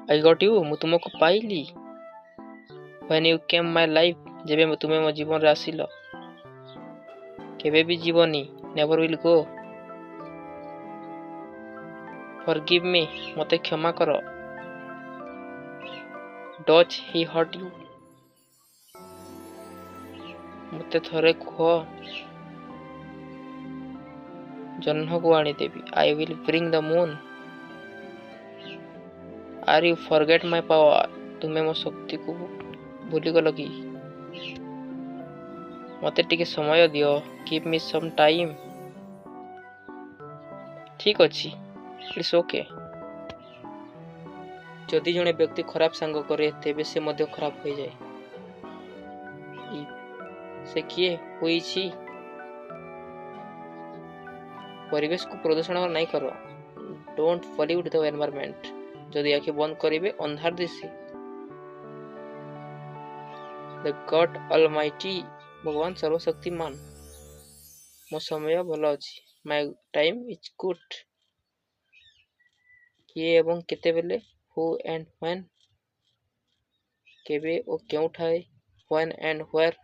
I got you मु तुमको पाइली when you came my life जेबे तुमे मो जीवन रे आसिल केबे भी जीवनी never will go forgive me मते क्षमा करो डच ही हर्ट यू मते थरे कह जह्न को आनी देवी I will bring the moon are you forget my power तुम्हें मो शक्ति को भूली गल कि मते टिके समय दियो गिव मी सम टाइम ठीक अच्छी इट्स ओके जदि जने व्यक्ति खराब सांग करे तेबे से मध्य खराब हो जाए से किए हुई छी परिवेश को प्रदूषण नहीं करो डोंट पॉल्यूट द एनवायरनमेंट जदि आखि बंद करिवे अंधार दिसी द गॉड ऑलमाइटी भगवान सर्वशक्तिमान मो समय भल अछि माय टाइम इज गुड किए एवं केते बेले हु एंड व्हेन केबे ओ केउ ठाए व्हेन एंड वेयर